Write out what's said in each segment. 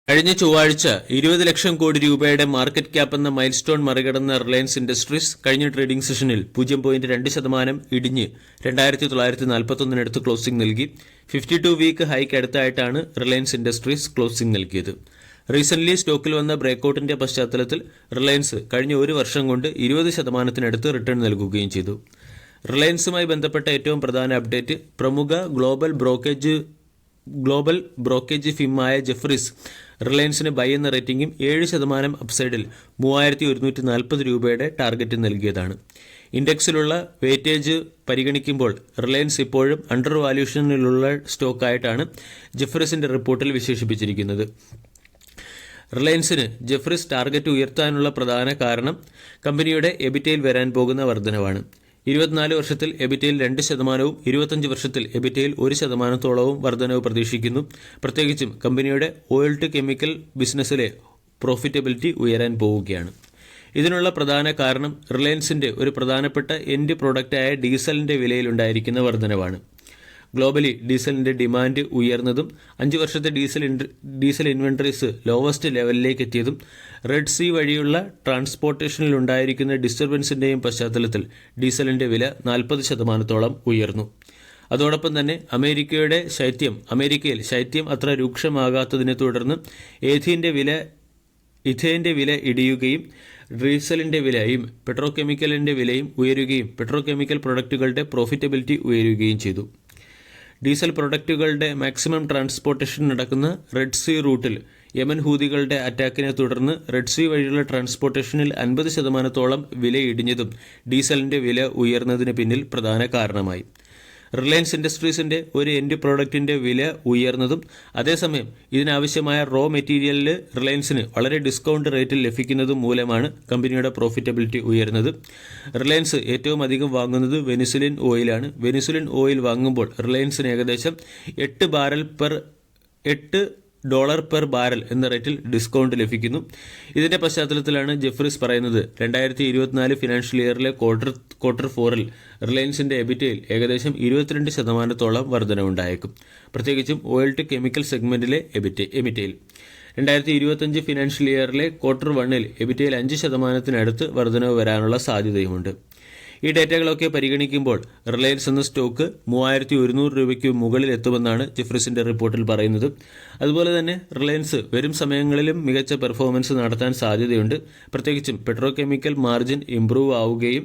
കഴിഞ്ഞ ചൊവ്വാഴ്ച 20 ലക്ഷം കോടി രൂപയുടെ മാർക്കറ്റ് ക്യാപ്പ് എന്ന മൈൽ സ്റ്റോൺ മറികടന്ന റിലയൻസ് ഇൻഡസ്ട്രീസ് കഴിഞ്ഞ ട്രേഡിംഗ് സെഷനിൽ 0.2% ഇടിഞ്ഞ് 2941 ക്ലോസിംഗ് നൽകി. 52 വീക്ക് ഹൈക്ക് അടുത്തായിട്ടാണ് റിലയൻസ് ഇൻഡസ്ട്രീസ് ക്ലോസിംഗ് നൽകിയത്. റീസെന്റ് സ്റ്റോക്കിൽ വന്ന ബ്രേക്കൌട്ടിന്റെ പശ്ചാത്തലത്തിൽ റിലയൻസ് കഴിഞ്ഞ ഒരു വർഷം കൊണ്ട് 20% റിട്ടേൺ നൽകുകയും ചെയ്തു. റിലയൻസുമായി ബന്ധപ്പെട്ട ഏറ്റവും പ്രധാന അപ്ഡേറ്റ്, പ്രമുഖ ഗ്ലോബൽ ബ്രോക്കേജ് ഫിമായ ജെഫ്രീസ് റിലയൻസിന് ബൈ എന്ന റേറ്റിംഗും 7% അപ്സൈഡിൽ 3140 രൂപയുടെ ടാർഗറ്റ് നൽകിയതാണ്. ഇൻഡെക്സിലുള്ള വെയിറ്റേജ് പരിഗണിക്കുമ്പോൾ റിലയൻസ് ഇപ്പോഴും അണ്ടർ വാല്യൂഷനിലുള്ള സ്റ്റോക്കായിട്ടാണ് ജെഫ്രീസിന്റെ റിപ്പോർട്ടിൽ വിശേഷിപ്പിച്ചിരിക്കുന്നത്. റിലയൻസിന് ജെഫ്രീസ് ടാർഗറ്റ് ഉയർത്താനുള്ള പ്രധാന കാരണം കമ്പനിയുടെ എബിറ്റയിൽ വരാൻ പോകുന്ന വർധനവാണ്. 24 വർഷത്തിൽ എബിറ്റയിൽ 2%, 25 വർഷത്തിൽ എബിറ്റയിൽ 1%-ഓളവും വർധനവ് പ്രതീക്ഷിക്കുന്നു. പ്രത്യേകിച്ചും കമ്പനിയുടെ ഓയിൽ ടു കെമിക്കൽ ബിസിനസ്സിലെ പ്രോഫിറ്റബിലിറ്റി ഉയരാൻ പോവുകയാണ്. ഇതിനുള്ള പ്രധാന കാരണം റിലയൻസിന്റെ ഒരു പ്രധാനപ്പെട്ട എൻഡ് പ്രോഡക്റ്റായ ഡീസലിന്റെ വിലയിലുണ്ടായിരിക്കുന്ന വർധനവാണ്. ഗ്ലോബലി ഡീസലിന്റെ ഡിമാൻഡ് ഉയർന്നതും 5 വർഷത്തെ ഡീസൽ ഇൻവെന്ററീസ് ലോവസ്റ്റ് ലെവലിലേക്ക് എത്തിയതും റെഡ് സീ വഴിയുള്ള ട്രാൻസ്പോർട്ടേഷനിൽ ഉണ്ടായിരിക്കുന്ന ഡിസ്റ്റർബൻസിന്റെയും പശ്ചാത്തലത്തിൽ ഡീസലിന്റെ വില 40%-ഓളം ഉയർന്നു. അതോടൊപ്പം തന്നെ അമേരിക്കയിൽ ശൈത്യം അത്ര രൂക്ഷമാകാത്തതിനെ തുടർന്ന് ഇഥേന്റെ വില ഇടിയുകയും ഡീസലിന്റെ വിലയും പെട്രോകെമിക്കലിന്റെ വിലയും ഉയരുകയും പെട്രോകെമിക്കൽ പ്രൊഡക്റ്റുകളുടെ പ്രോഫിറ്റബിലിറ്റി ഉയരുകയും ചെയ്തു. ഡീസൽ പ്രൊഡക്റ്റുകളുടെ മാക്സിമം ട്രാൻസ്പോർട്ടേഷൻ നടക്കുന്ന റെഡ് സീ റൂട്ടിൽ യമൻ ഹൂതികളുടെ അറ്റാക്കിനെ തുടർന്ന് റെഡ് സീ വഴിയുള്ള ട്രാൻസ്പോർട്ടേഷനിൽ 50%-ഓളം വില ഇടിഞ്ഞതും ഡീസലിന്റെ വില ഉയർന്നതിന് പിന്നിൽ പ്രധാന കാരണമായി. റിലയൻസ് ഇൻഡസ്ട്രീസിന്റെ ഒരു എൻഡ് പ്രോഡക്റ്റിന്റെ വില ഉയർന്നതും അതേസമയം ഇതിനാവശ്യമായ റോ മെറ്റീരിയലിൽ റിലയൻസിന് വളരെ ഡിസ്കൗണ്ട് റേറ്റിൽ ലഭിക്കുന്നതും മൂലമാണ് കമ്പനിയുടെ പ്രോഫിറ്റബിലിറ്റി ഉയർന്നത്. റിലയൻസ് ഏറ്റവും അധികം വാങ്ങുന്നത് വെനിസുലിൻ ഓയിലാണ്. വെനിസുലിൻ ഓയിൽ വാങ്ങുമ്പോൾ റിലയൻസിന് ഏകദേശം $8 പെർ ബാരൽ എന്ന റേറ്റിൽ ഡിസ്കൗണ്ട് ലഭിക്കുന്നു. ഇതിന്റെ പശ്ചാത്തലത്തിലാണ് ജെഫ്രീസ് പറയുന്നത് 2024 ഫിനാൻഷ്യൽ ഇയറിലെ ക്വാർട്ടർ 4-ൽ റിലയൻസിന്റെ എബിറ്റയിൽ ഏകദേശം 22%-ഓളം വർധനവുണ്ടായേക്കും. പ്രത്യേകിച്ചും ഓയിൽ ടു കെമിക്കൽ സെഗ്മെന്റിലെ എബിറ്റയിൽ 2025 ഫിനാൻഷ്യൽ ഇയറിലെ ക്വാർട്ടർ 1-ൽ എബിറ്റയിൽ 5%-അടുത്ത് വർധനവ് വരാനുള്ള സാധ്യതയുമുണ്ട്. ഈ ഡേറ്റകളൊക്കെ പരിഗണിക്കുമ്പോൾ റിലയൻസ് എന്ന സ്റ്റോക്ക് 3100 രൂപയ്ക്ക് മുകളിൽ എത്തുമെന്നാണ് ജെഫ്രീസിന്റെ റിപ്പോർട്ടിൽ പറയുന്നത്. അതുപോലെ തന്നെ റിലയൻസ് വരും സമയങ്ങളിലും മികച്ച പെർഫോമൻസ് നടത്താൻ സാധ്യതയുണ്ട്. പ്രത്യേകിച്ചും പെട്രോകെമിക്കൽ മാർജിൻ ഇംപ്രൂവ് ആവുകയും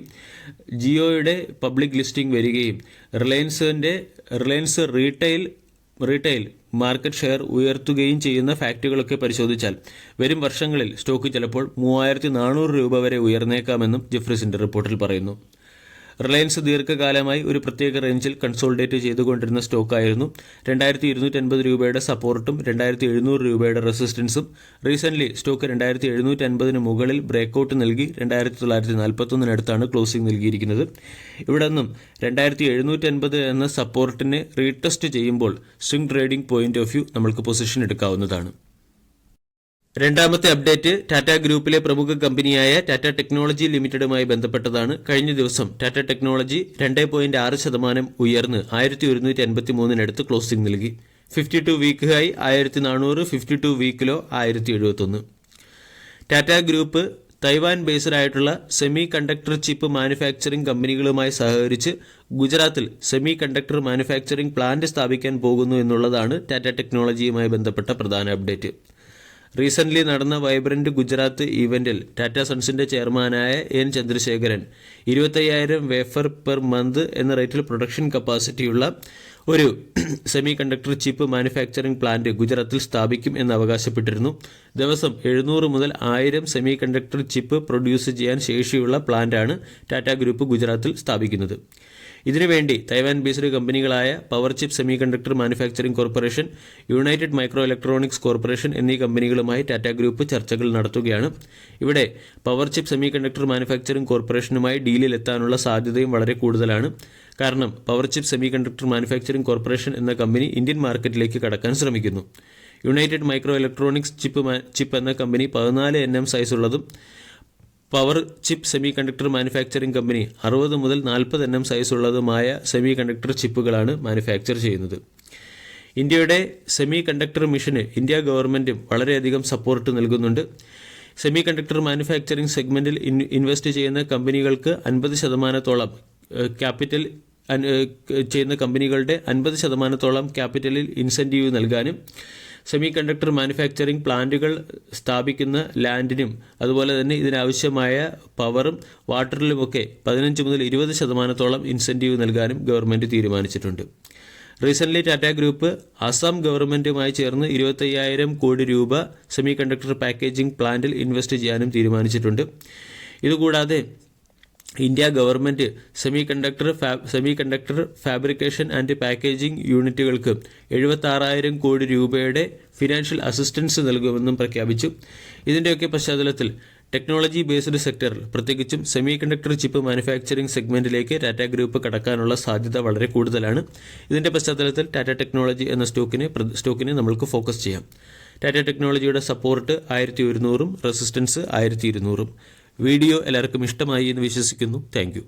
ജിയോയുടെ പബ്ലിക് ലിസ്റ്റിംഗ് വരികയും റിലയൻസ് റീറ്റെയിൽ മാർക്കറ്റ് ഷെയർ ഉയർത്തുകയും ചെയ്യുന്ന ഫാക്റ്റുകളൊക്കെ പരിശോധിച്ചാൽ വരും വർഷങ്ങളിൽ സ്റ്റോക്ക് ചിലപ്പോൾ 3400 രൂപ വരെ ഉയർന്നേക്കാമെന്നും ജെഫ്രീസിന്റെ റിപ്പോർട്ടിൽ പറയുന്നു. റിലയൻസ് ദീർഘകാലമായി ഒരു പ്രത്യേക റേഞ്ചിൽ കൺസോളിഡേറ്റ് ചെയ്തുകൊണ്ടിരുന്ന സ്റ്റോക്കായിരുന്നു. 2250 രൂപയുടെ സപ്പോർട്ടും 2700 രൂപയുടെ റെസിസ്റ്റൻസും. റീസെന്റ് സ്റ്റോക്ക് 2750 മുകളിൽ ബ്രേക്കൌട്ട് നൽകി 2941 ക്ലോസിംഗ് നൽകിയിരിക്കുന്നത്. ഇവിടെ നിന്നും 2750 എന്ന സപ്പോർട്ടിനെ റീടെസ്റ്റ് ചെയ്യുമ്പോൾ swing trading point of view നമ്മൾക്ക് പൊസിഷൻ എടുക്കാവുന്നതാണ്. രണ്ടാമത്തെ അപ്ഡേറ്റ് ടാറ്റ ഗ്രൂപ്പിലെ പ്രമുഖ കമ്പനിയായ ടാറ്റ ടെക്നോളജി ലിമിറ്റഡുമായി ബന്ധപ്പെട്ടതാണ്. കഴിഞ്ഞ ദിവസം ടാറ്റ ടെക്നോളജി 2.6% ഉയർന്ന് 1153 ക്ലോസിംഗ് നൽകി. 52 വീക്ക് ഹൈ 1400, 52 വീക്കിലോ 1071. ടാറ്റ ഗ്രൂപ്പ് തൈവാൻ ബേസ്ഡ് ആയിട്ടുള്ള സെമി കണ്ടക്ടർ ചിപ്പ് മാനുഫാക്ചറിംഗ് കമ്പനികളുമായി സഹകരിച്ച് ഗുജറാത്തിൽ സെമി കണ്ടക്ടർ മാനുഫാക്ചറിംഗ് പ്ലാന്റ് സ്ഥാപിക്കാൻ പോകുന്നു എന്നുള്ളതാണ് ടാറ്റ ടെക്നോളജിയുമായി ബന്ധപ്പെട്ട പ്രധാന അപ്ഡേറ്റ്. റീസെന്റ് നടന്ന വൈബ്രന്റ് ഗുജറാത്ത് ഈവന്റിൽ ടാറ്റ സൺസിന്റെ ചെയർമാനായ N Chandrasekharan 25,000 wafer per month എന്ന റേറ്റിൽ പ്രൊഡക്ഷൻ കപ്പാസിറ്റിയുള്ള ഒരു semi conductor chip manufacturing plant ഗുജറാത്തിൽ സ്ഥാപിക്കും എന്ന് അവകാശപ്പെട്ടിരുന്നു. ദിവസം 700 മുതൽ 1000 സെമി കണ്ടക്ടർ ചിപ്പ് പ്രൊഡ്യൂസ് ചെയ്യാൻ ശേഷിയുള്ള പ്ലാന്റാണ് ടാറ്റ ഗ്രൂപ്പ് ഗുജറാത്തിൽ സ്ഥാപിക്കുന്നത്. ഇതിനുവേണ്ടി തൈവാൻ ബേസ്ഡ് കമ്പനികളായ Powerchip Semiconductor Manufacturing Corporation, United Microelectronics Corporation എന്നീ കമ്പനികളുമായി ടാറ്റ ഗ്രൂപ്പ് ചർച്ചകൾ നടത്തുകയാണ്. ഇവിടെ Powerchip Semiconductor Manufacturing കോർപ്പറേഷനുമായി ഡീലിൽ എത്താനുള്ള സാധ്യതയും വളരെ കൂടുതലാണ്. കാരണം Powerchip Semiconductor Manufacturing Corporation എന്ന കമ്പനി ഇന്ത്യൻ മാർക്കറ്റിലേക്ക് കടക്കാൻ ശ്രമിക്കുന്നു. യുണൈറ്റഡ് മൈക്രോ ഇലക്ട്രോണിക്സ് ചിപ്പ് എന്ന കമ്പനി 14 nm സൈസുള്ളതും Powerchip Semiconductor Manufacturing company 60 മുതൽ 40 nm സൈസുള്ളതുമായ സെമി കണ്ടക്ടർ ചിപ്പുകളാണ് മാനുഫാക്ചർ ചെയ്യുന്നത്. ഇന്ത്യയുടെ സെമി കണ്ടക്ടർ മിഷന് ഇന്ത്യ ഗവൺമെൻറ്റും വളരെയധികം സപ്പോർട്ട് നൽകുന്നുണ്ട്. സെമി കണ്ടക്ടർ മാനുഫാക്ചറിംഗ് സെഗ്മെൻറ്റിൽ ഇൻവെസ്റ്റ് ചെയ്യുന്ന കമ്പനികൾക്ക് 50% ക്യാപിറ്റൽ ചെയ്യുന്ന കമ്പനികളുടെ 50% ക്യാപിറ്റലിൽ ഇൻസെൻറ്റീവ് നൽകാനും സെമി കണ്ടക്ടർ മാനുഫാക്ചറിംഗ് പ്ലാന്റുകൾ സ്ഥാപിക്കുന്ന ലാൻഡിനും അതുപോലെ തന്നെ ഇതിനാവശ്യമായ പവറും വാട്ടറിലുമൊക്കെ 15 മുതൽ 20% ഇൻസെൻറ്റീവ് നൽകാനും ഗവൺമെൻറ് തീരുമാനിച്ചിട്ടുണ്ട്. റീസെൻ്റ്ലി ടാറ്റ ഗ്രൂപ്പ് അസം ഗവൺമെൻറ്റുമായി ചേർന്ന് 25,000 കോടി രൂപ സെമി കണ്ടക്ടർ പാക്കേജിംഗ് പ്ലാന്റിൽ ഇൻവെസ്റ്റ് ചെയ്യാനും തീരുമാനിച്ചിട്ടുണ്ട്. ഇതുകൂടാതെ India government semiconductor fabrication and packaging യൂണിറ്റുകൾക്ക് 76,000 കോടി രൂപയുടെ ഫിനാൻഷ്യൽ അസിസ്റ്റൻസ് നൽകുമെന്നും പ്രഖ്യാപിച്ചു. ഇതിൻ്റെയൊക്കെ പശ്ചാത്തലത്തിൽ ടെക്നോളജി ബേസ്ഡ് സെക്ടറിൽ പ്രത്യേകിച്ചും സെമി കണ്ടക്ടർ ചിപ്പ് മാനുഫാക്ചറിംഗ് സെഗ്മെൻറ്റിലേക്ക് ടാറ്റ ഗ്രൂപ്പ് കടക്കാനുള്ള സാധ്യത വളരെ കൂടുതലാണ്. ഇതിൻ്റെ പശ്ചാത്തലത്തിൽ ടാറ്റ ടെക്നോളജി എന്ന സ്റ്റോക്കിനെ നമ്മൾക്ക് ഫോക്കസ് ചെയ്യാം. ടാറ്റ ടെക്നോളജിയുടെ സപ്പോർട്ട് 1100 റെസിസ്റ്റൻസ് 1200. വീഡിയോ എല്ലാവർക്കും ഇഷ്ടമായി എന്ന് വിശ്വസിക്കുന്നു. Thank you.